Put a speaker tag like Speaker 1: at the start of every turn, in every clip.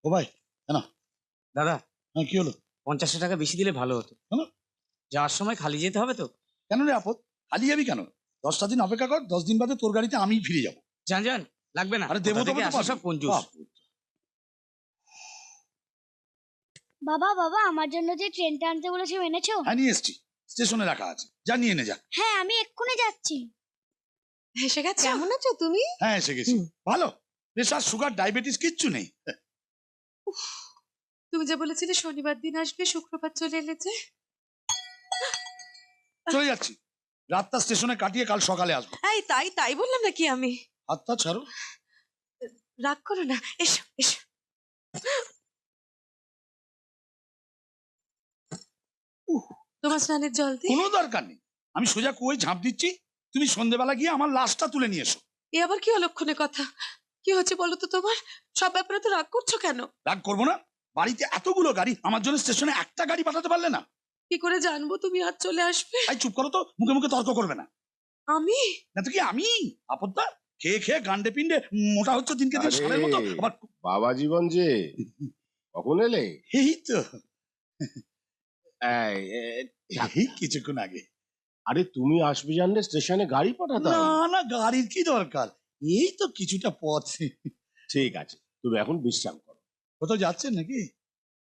Speaker 1: ও ভাই, কেন?
Speaker 2: দাদা,
Speaker 1: হ্যাঁ, কি হলো?
Speaker 2: 50 টাকা বেশি দিলে ভালো হতো।
Speaker 1: কেন?
Speaker 2: যাওয়ার সময় খালি যেতে হবে তো।
Speaker 1: কেন রে আপদ? খালি যাবি কেন? 10টা দিন অপেক্ষা কর, 10 দিন বাদে তোর গাড়িতে আমিই ফিরে যাবো।
Speaker 2: যান যান, লাগবে না।
Speaker 1: আরে দেবো
Speaker 2: কোথা থেকে
Speaker 1: তো
Speaker 2: আসে সব কঞ্জুস।
Speaker 3: বাবা বাবা আমার জন্য যে ট্রেনটা আনতে বলেছে এনেছো?
Speaker 1: হ্যাঁ, নিয়ে এসছি, স্টেশনে রাখা আছে, যা নিয়ে নে যা।
Speaker 3: হ্যাঁ আমি এক্ষুনি যাচ্ছি।
Speaker 4: এসে গেছে। কেমন আছো তুমি?
Speaker 1: হ্যাঁ, এসে গেছি। ভালো, প্রেশার, সুগার, ডায়াবেটিস কিচ্ছু নেই।
Speaker 4: তুমি যে বলেছিলে শনিবার দিন আসবে, শুক্রবার চলে এলে যে।
Speaker 1: চলে যাচ্ছি, রাতটা স্টেশনে কাটিয়ে কাল সকালে আসবো।
Speaker 4: এই তাই বললাম নাকি আমি?
Speaker 1: হাতটা ছাড়ো।
Speaker 4: রাগ করো না, এসো এসো। তোমার স্নানের জল দি।
Speaker 1: কোনো দরকার নেই, আমি সোজা কুয়োয় ঝাঁপ দিচ্ছি, তুমি সন্ধেবেলা গিয়ে আমার লাশটা তুলে নিয়ে এসো।
Speaker 4: এ আবার কি অলক্ষণে কথা? কি হচ্ছে বলো তো তোমার? সব ব্যাপারে তো রাগ করছো কেন?
Speaker 1: রাগ করবো না? বাড়িতে এতগুলো গাড়ি, আমার জন্য স্টেশনে একটা গাড়ি পাঠাতে পারলে না?
Speaker 4: কি করে জানবো তুমি আজ চলে আসবে?
Speaker 1: এই চুপ করো তো, মুখে মুখে তর্ক করবে না।
Speaker 4: আমি?
Speaker 1: না তো কি আমি? আপদটা খেয়ে খেয়ে গান্ডে পিন্ডে মোটা হচ্ছে দিনকে দিন, সারের মতো। আবার
Speaker 5: বাবা জীবন যে কখন এলে?
Speaker 1: এই তো
Speaker 5: এই,
Speaker 1: এই কিছুক্ষণ আগে।
Speaker 5: আরে তুমি আসবে জানলে স্টেশনে গাড়ি পাঠাতাম।
Speaker 1: না না, গাড়ির কি দরকার, এই তো কিছুটা পথ।
Speaker 5: ঠিক আছে, তুমি এখন বিশ্রাম করো।
Speaker 1: কোথাও যাচ্ছেন নাকি?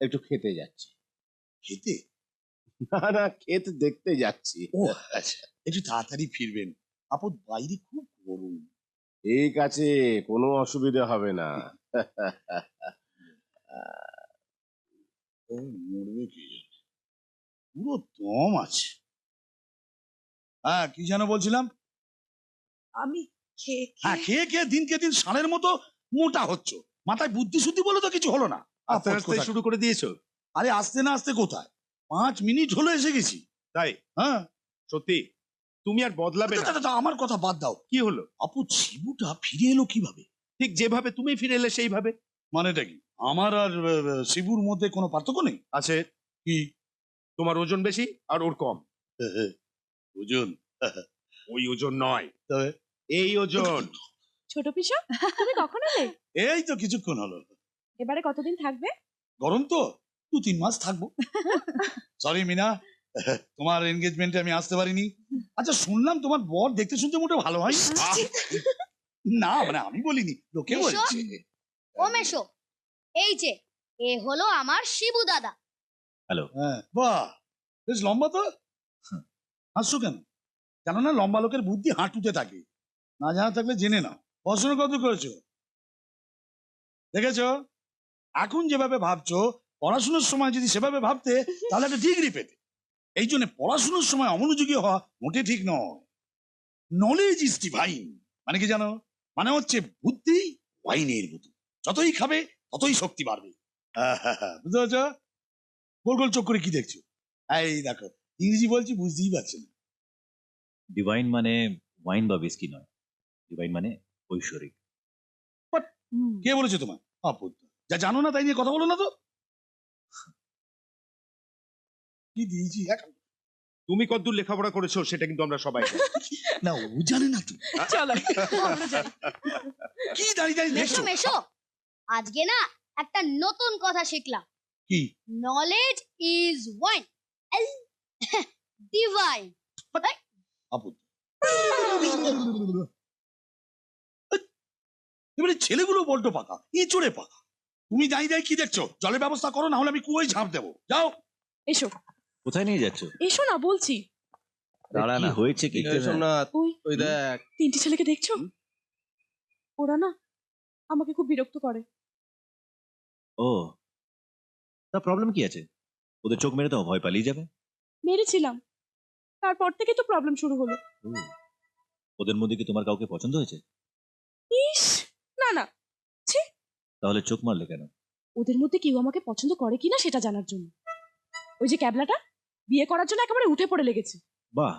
Speaker 5: একটু খেতে যাচ্ছি।
Speaker 1: খেতে?
Speaker 5: না না, খেতে দেখতে যাচ্ছি।
Speaker 1: ও আচ্ছা, একটু তাড়াতাড়ি ফিরবেন, আপদ বাইরে খুব গরম।
Speaker 5: ঠিক আছে, কোনো অসুবিধা হবে না।
Speaker 1: ও মরবে কি জানে, পুরো দম আছে। হ্যাঁ, কি যেন বলছিলাম?
Speaker 4: আমি খেয়ে
Speaker 1: হ্যাঁ, খেয়ে খেয়ে দিনকে দিন ষাঁড়ের মতো মোটা হচ্ছ, মাথায় বুদ্ধি শুদ্ধি বলে তো কিছু হলো না।
Speaker 6: আস্তে আস্তে শুরু করে দিয়েছো?
Speaker 1: আরে আসতে না আসতে কোথায়, 5 মিনিট হলো এসে গেছি।
Speaker 6: তাই?
Speaker 1: হ্যাঁ,
Speaker 6: সত্যি তুমি আর বদলাবে না?
Speaker 1: আমার কথা বাদ দাও।
Speaker 6: কি হলো?
Speaker 1: আপু, শিবুটা ফিরে এলো কিভাবে?
Speaker 6: ঠিক যেভাবে তুমি ফিরে এলে সেইভাবে।
Speaker 1: মানেটা কি? আমার আর শিবুর মধ্যে কোনো পার্থক্য নেই?
Speaker 6: আছে।
Speaker 1: কি?
Speaker 6: তোমার ওজন বেশি আর ওর কম।
Speaker 1: ওজন?
Speaker 6: ওই ওজন নয়,
Speaker 1: তবে
Speaker 6: এই ওজন।
Speaker 7: ছোট পিসা, তুমি কখন এলে?
Speaker 1: এই তো কিছুক্ষণ হলো।
Speaker 7: এবারে কতদিন থাকবে?
Speaker 1: গরম তো, 2-3 মাস থাকবো। সরি মিনা, তোমার এনগেজমেন্টে আমি আসতে পারিনি। আচ্ছা, শুনলাম তোমার বর দেখতে শুনতে মোটে ভালো হয় না, মানে আমি বলিনি, লোকে
Speaker 3: মেশো?
Speaker 1: বলছে।
Speaker 3: ও মেশো, এই যে এ হলো আমার শিবু দাদা।
Speaker 1: হ্যাঁ, বাহ, বেশ লম্বা তো। হাসছো কেন? জানো না, লম্বা লোকের বুদ্ধি হাঁটুতে থাকে। না জানা থাকলে জেনে নাও। পড়াশোনা কত করেছো? দেখেছো, এখন যেভাবে ভাবছো, পড়াশোনার সময় যদি সেভাবে ভাবতে, তাহলে একটা ডিগ্রি পেতে। এই জন্য পড়াশোনার সময় অমনোযোগী হওয়া মোটে ঠিক নয়। নলেজ ইজ ডিভাইন, মানে কি জানো? মানে হচ্ছে বুদ্ধি ওয়াইনের মতো, যতই খাবে ততই শক্তি বাড়বে। বুঝতে পারছো? গোল গোল চোখ করে কি দেখছো? এই দেখো, ইংরেজি বলছি, বুঝতেই পারছো না।
Speaker 8: ডিভাইন মানে ওয়াইন বা বিস্কি নয়, ডিভাইন মানে ঐশ্বরিক।
Speaker 1: কে বলেছে তোমার? আপদ, যা জানো না তাই নিয়ে কথা বলো না তো। কি দিয়েছি এখন?
Speaker 6: তুমি কতদূর লেখাপড়া করেছো সেটা কিন্তু আমরা সবাই জানি।
Speaker 1: না, ও জানে না তো।
Speaker 7: চলো আমরা যাই।
Speaker 1: কি দাঁড়িয়ে দাঁড়িয়ে
Speaker 3: মেশো
Speaker 1: দেখছো?
Speaker 3: মেশো, আজকে না একটা নতুন কথা শিখলাম।
Speaker 1: কি?
Speaker 3: Knowledge is wine, divine.
Speaker 1: আপদ, এবারে ছেলেগুলো বড্ড পাকা, ইঁচড়ে পাকা। তুমি দাঁড়িয়ে দাঁড়িয়ে কি দেখছো? জলের ব্যবস্থা করো, না হলে আমি কুয়োয় ঝাঁপ দেবো। যাও।
Speaker 7: এসো
Speaker 8: কোথায় নিয়ে যাচ্ছ?
Speaker 7: এসো না বলছি।
Speaker 8: দাঁড়া না, হয়েছে কি?
Speaker 7: ওই
Speaker 5: ওই দেখ,
Speaker 7: 3টে ছেলেকে দেখছো? ওরা না আমাকে খুব বিরক্ত করে।
Speaker 8: ও, তা প্রবলেম কি আছে? ওদের চোখ মেরে দাও, ভয় পালিয়ে যাবে।
Speaker 7: মেরেছিলাম, তারপর থেকে তো প্রবলেম শুরু হলো।
Speaker 8: ও, ওদের মধ্যে কি তোমার কাউকে পছন্দ হয়েছে?
Speaker 7: ইস, না না, ছি।
Speaker 8: তাহলে চোখ মারলে কেন?
Speaker 7: ওদের মধ্যে কেউ আমাকে পছন্দ করে কিনা সেটা জানার জন্য। ওই যে ক্যাবলাটা বিয়ে করার জন্য একেবারে উঠে পড়ে লেগেছে।
Speaker 8: বাহ,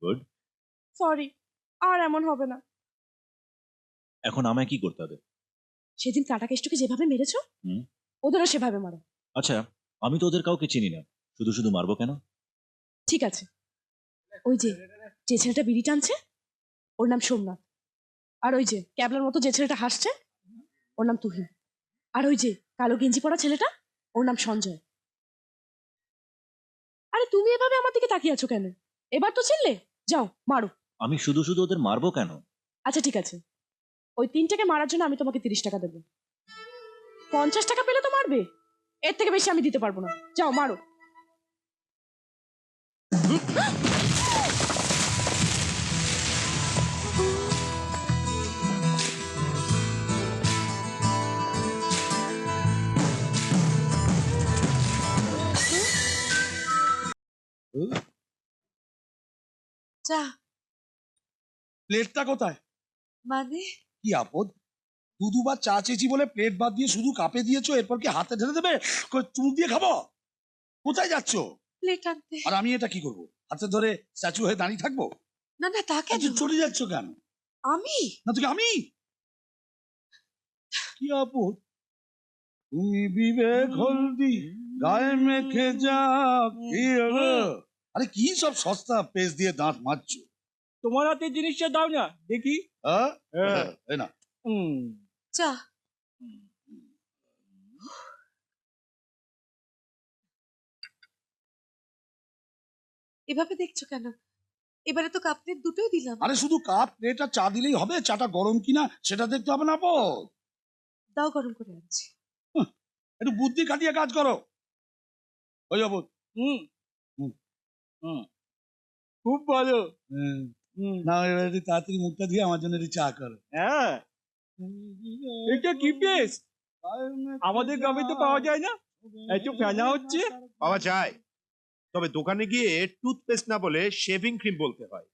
Speaker 8: গুড।
Speaker 7: সরি, আর এমন হবে না।
Speaker 8: এখন আমায় কি করতে হবে?
Speaker 7: সেদিন কাটা কেষ্টকে যেভাবে মেরেছো,
Speaker 8: হুম।
Speaker 7: ওদেরও সেভাবে মারো।
Speaker 8: আচ্ছা, আমি তো ওদের কাউকে চিনি না, শুধু শুধু মারবো কেন?
Speaker 7: ঠিক আছে। ওই যে যে ছেলেটা বিড়ি টানছে, ওর নাম সোমনাথ। আর ওই যে ক্যাবলার মতো যে ছেলেটা হাসছে, ওর নাম তুহিন। আর ওই যে কালো গেঞ্জি পরা ছেলেটা, ওর নাম সঞ্জয়। আরে তুমি এভাবে আমার দিকে তাকিয়ে আছো কেন? এবার তো চিনলে, যাও মারো।
Speaker 8: আমি শুধু শুধু ওদের মারবো কেন?
Speaker 7: আচ্ছা ঠিক আছে, ওই তিনটাকে মারার জন্য আমি তোমাকে 30 টাকা দেবো। 50 টাকা পেলে তো মারবে, এর থেকে বেশি আমি দিতে পারবো না। যাও মারো।
Speaker 4: যা
Speaker 1: প্লেটটা কোথায়?
Speaker 4: মানে
Speaker 1: কি আপদ, দুবার চা চেয়েছি বলে প্লেট বাদ দিয়ে শুধু কাপে দিয়েছো, এরপর কি হাতে ঢেলে দেবে? চুমুক দিয়ে খাবো? কোথায় যাচ্ছো?
Speaker 4: প্লেট আনতে।
Speaker 1: আর আমি এটা কি করবো? হাতে ধরে স্ট্যাচু হয়ে দাঁড়িয়ে থাকবো?
Speaker 4: না না, তা কেন?
Speaker 1: চলে যাচ্ছ কেন?
Speaker 4: আমি
Speaker 1: না তোকে আমি কি আপদ, তুমি বিবেক হলদি গায়ে মেখে যা কি হলো? আরে কি সব সস্তা পেস্ট দিয়ে দাঁত মাজছো?
Speaker 2: তোমার হাতে জিনিসটা দাও না দেখি।
Speaker 1: হ্যাঁ এই না।
Speaker 4: চা। এভাবে দেখছো কেন? এবারে তো কাপ প্লেট দুটোই দিলাম।
Speaker 1: আরে শুধু কাপ প্লেট আর চা দিলেই হবে? চাটা গরম কিনা সেটা দেখতে হবে না আপদ?
Speaker 4: দাও, গরম করে আনছি।
Speaker 1: একটু বুদ্ধি খাটিয়ে কাজ করো। ওই আপদ।
Speaker 2: খুব ভালো।
Speaker 1: না এবার একটু তাড়াতাড়ি মুখটা দিয়ে আমার জন্য একটু চা করো।
Speaker 2: হ্যাঁ, এটা কি পেস্ট? আমাদের গ্রামে তো পাওয়া যায় না, এত ফেলা হচ্ছে।
Speaker 6: পাওয়া যায়, তবে দোকানে গিয়ে টুথপেস্ট না বলে শেভিং ক্রিম বলতে হয়।